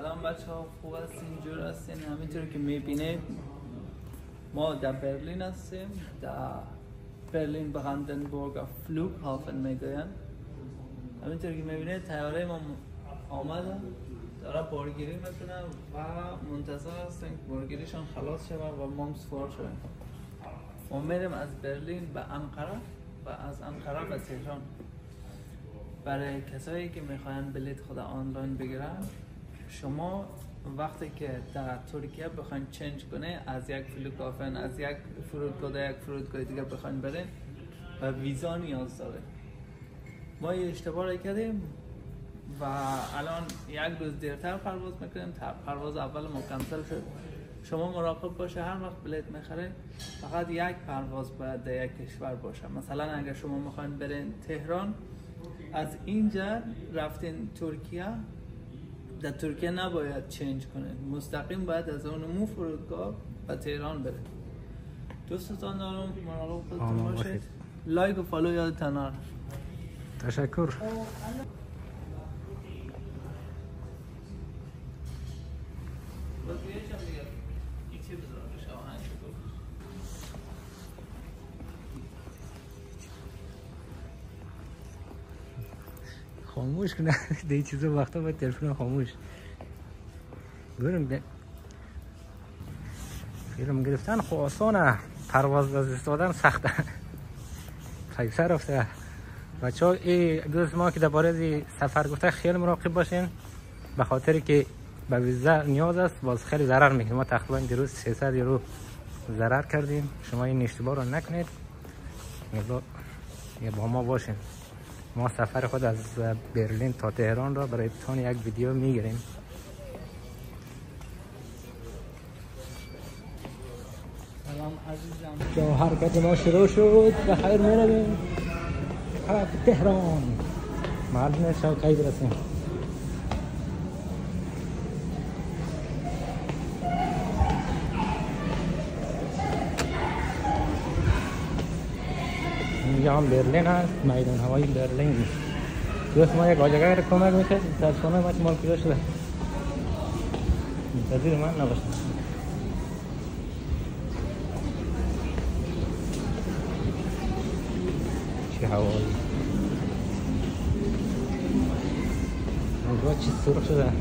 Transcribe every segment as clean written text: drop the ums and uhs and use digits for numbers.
سلام بچه ها، خوب هستین؟ جور هستین؟ همینطور که میبینید ما در برلین هستیم، در برلین براندنبورگ فلوگهافن میگوین. همینطور که میبینید طیاره ما آمده داره بارگیری میکنه و منتظر هستیم که بارگیریشان خلاص شود و ما سوار شویم. ما میریم از برلین به انقره و از انقره به تهران. برای کسایی که میخواین بلیط خود آنلاین بگیرن، شما وقتی که در ترکیه بخواین چنج کنه از یک فلوگهافن از یک فرودگاه یک فرودگاه دیگه بخواین برین و ویزا نیاز داره. ما یه اشتباه کردیم و الان یک روز دیرتر پرواز میکنیم. پرواز اول ما کنسل شد. شما مراقب باشه هر وقت بلیط میخرین فقط یک پرواز باید در یک کشور باشه. مثلا اگر شما میخواین برین تهران، از اینجا رفتین ترکیه، در ترکیه نباید چنج کنید، مستقیم باید از اون فرودگاه به تهران برید. دوستان دارم، مراقب خودتون باشید. لایک و فالو یادتون نره. تشکر. خاموش کنه دیگه چیزا وقتا باید تلفن خاموش. بریم فیلم گرفتن خب آسانه، پرواز از استفادن سخته. پیسه رفته بچه ها. دوست ما که درباره سفر گفته خیلی مراقب باشین، به خاطر که به ویزا نیاز است. باز خیلی ضرر میکنیم. ما تقریبا دیروز 300 یورو ضرر کردیم. شما این اشتباه رو نکنید، با ما باشین. ما سفر خود از برلین تا تهران را برای تان یک ویدیو میگیریم. سلام عزیزم. جا حرکت ما شروع شد. به خیر میرویم طرف تهران. معلومه شوقی برسیم. اینجا هم برلین هست، میدان هوایی برلین. دوست ما یک آجاگر کمک میکرد، تلفن‌های ما مال پیدا شده. منتظر من نباشید. چه هوایی. اینجا چی سرخ شده.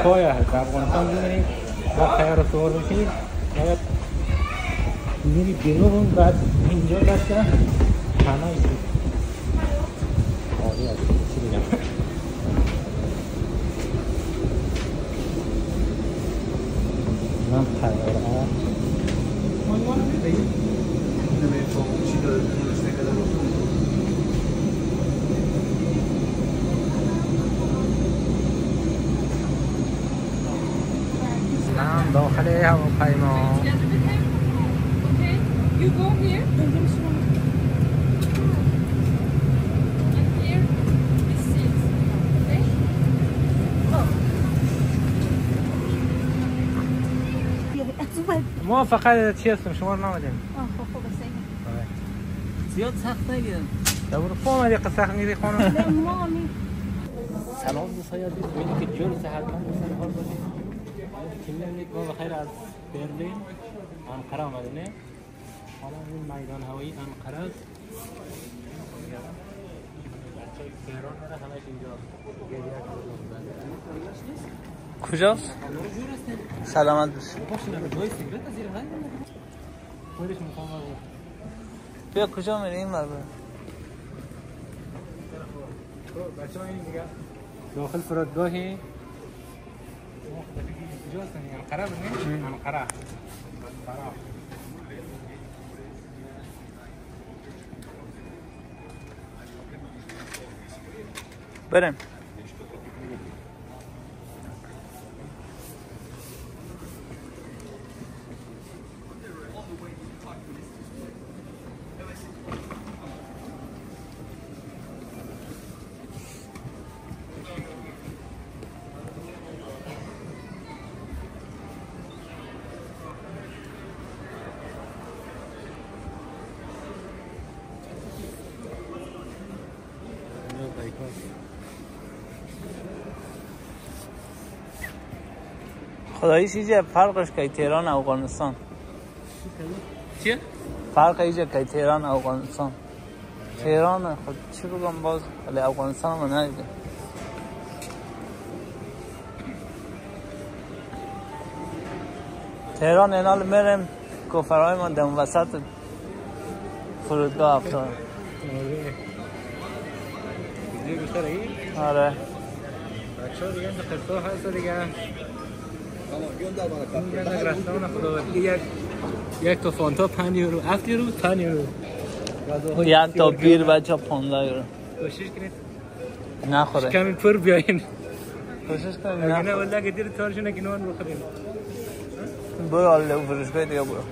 پایه هست افغانستان ببینید با خیار سوار بشید باید میری بیرون، بعد اینجا دسته همه ایشون عالی هست. چی بگم من خیاره داخل هواپیما. ما فقط چی هستم شما رو نامدیم. خب زیاد سخت نگیرم. در برو آمدی قصه میری خانم. سلام دوستای عزیز، ببینید که جور صحتمند و سرحال باشید. که می‌بینید ما بخیر از برلین انقره آمدیم. حالا این میدان هوایی انقره است. بچه‌های تهران میره همش اینجا. کجاست؟ سلامت باشید. بیا کجا میری؟ این ور برو. بچه‌ها این دیگه داخل فرودگاهی کجاست؟ انقره ببینید. انقره. بریم. خداییش ایجا فرقش که تهران افغانستان چیه؟ فرق ایجا که تهران افغانستان تهران خود چی بگم باز ولی افغانستان ما ندیدم تهران اینال میرم کفرهای ما دم وسط فرودگاه افتاد دیگه بیشتر ای؟ آره بچه ها دیگه اینجا خرسا هست دیگه اینجا رستوران خداوندی یک تا فانتا 5 یورو 7 یورو 5 یورو یک تا بیر بچه 15 یورو کوشش کنید نخوره کمی پر بیاین کوشش کنید اگه نه نخوره والله که دیر تارشونه که نوان بخوریم برو آله فروشگاه دیگه برو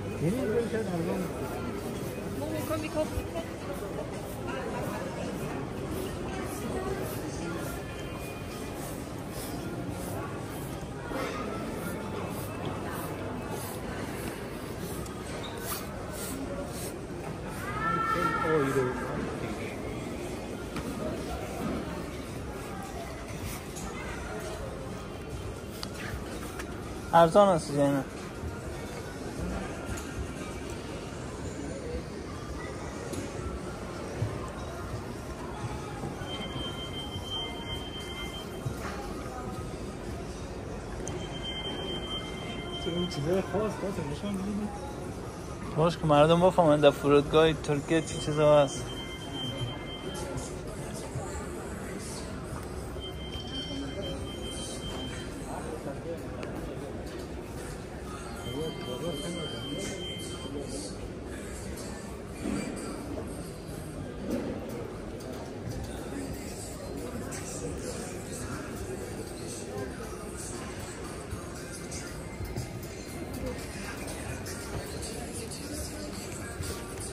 ارزان است جینا این چیزای خاص نشون میدید باش که مردم بفهمند در فرودگاه ترکیه چی چیزا هست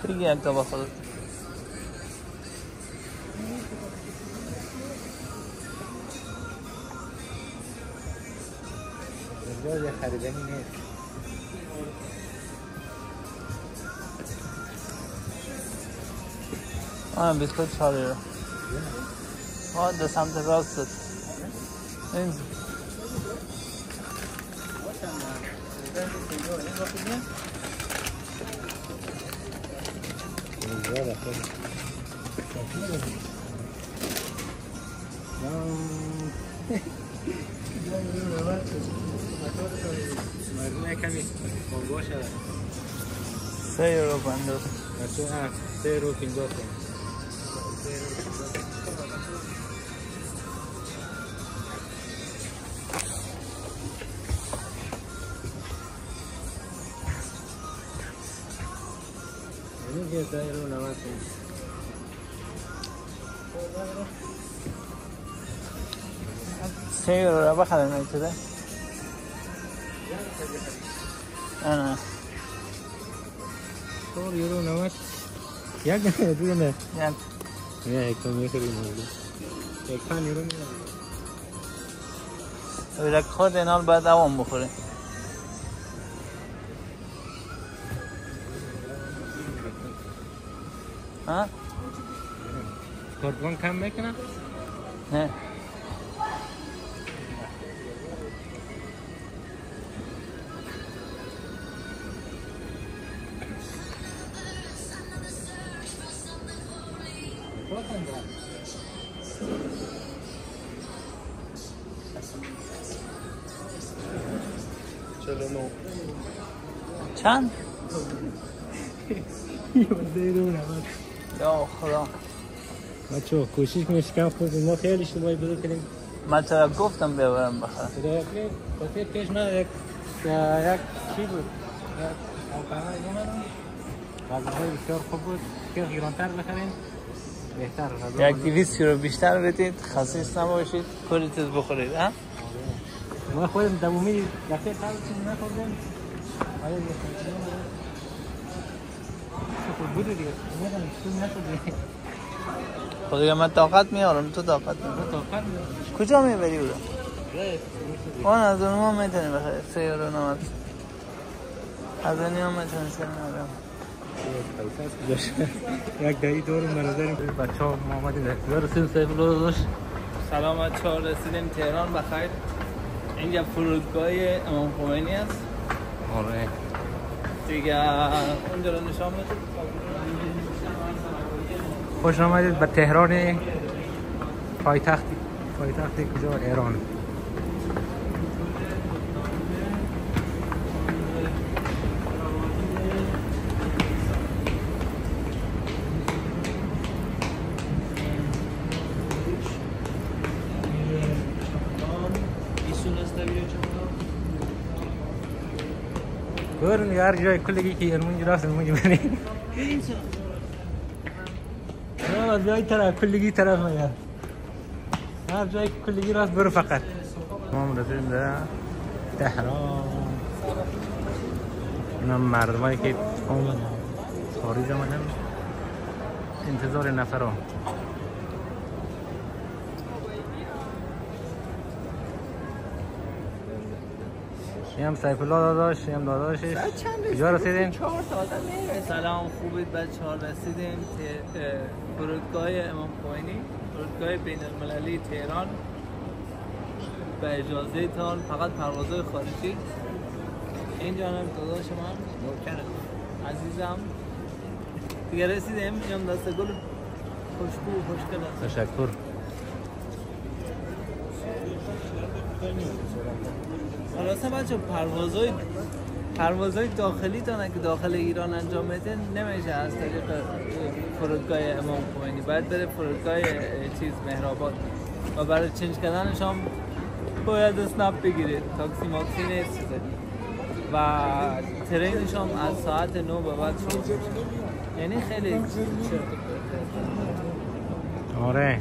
دیگه یک تا با خودت اینجا خریدنی نیست بیسکوت 4 یورو در سمت راستت این مردم کمی باشه 3 یورو 50 3 یورو 50 اینجا 3 یورو 90 3 یورو را بخرن ایتده نه 4 یورو 90 یک دونه یک تا میخریم یک 5 یورو میرم خود اینال باید اوام بخوره ها؟ کاربون کم میکنه؟ نه چند؟ یا خدا بچه کوشش کنید کم خود ما خیلی اشتباهی بزرگ کردیم من چرا گفتم ببرم بخرم خیلی پیش من یک چی بود یک آقای اومدم غذاهای بسیار خوب بود که گرانتر بخرین بهتر یک 200 یورو بیشتر بدید خسیس نباشید کلی چیز بخورید ها ما خودم دومی دفعه قبل چیز نخوردیم آیا بود دیگه نمیدونم چیز نخوردیم خب دیگه من طاقت میارم تو طاقت میارم کجا میبری او رو؟ اون از اون ما میتونی بخیر 3 یورو 90 از اون هم میتونی 3 یورو یک دایی دور منظریم بچه ها ما آمدیم در اختیار رسیدیم سیف الله داشت سلام بچه ها رسیدیم تهران بخیر اینجا فرودگاه امام خمینی است. آره. دیگه اونجا رو نشان بده. خوش آمدید به تهران، پایتخت کجا؟ ایران. برن هر جای کلگی که ارمونج راست ارمونج بری. نه بیای طرف کلگی طرف میاد. هر جای کلگی راست برو فقط. ما رسیدیم به تهران. اینا مردمایی که اومدن خارج آمدن انتظار نفرا. هم سیف الله داداش، هم داداشش. کجا رسیدین؟ 4 تا آدم میره. سلام، خوبید بچه‌ها؟ رسیدیم فرودگاه امام خمینی، فرودگاه بین المللی تهران. به اجازه تان فقط پروازهای خارجی. این جانب داداش من نوکرم عزیزم. دیگه رسیدیم. اینم دست گل خوشبو و خوشگل است. تشکر. خلاصه بچه پروازهای داخلی تا که داخل ایران انجام بده نمیشه از طریق فرودگاه امام خمینی، باید بره فرودگاه مهرآباد و برای چنج کردنش هم باید اسنپ بگیرید. تاکسی ماکسی نیست و ترینش هم از ساعت 9 به بعد شروع میشه. یعنی خیلی آره.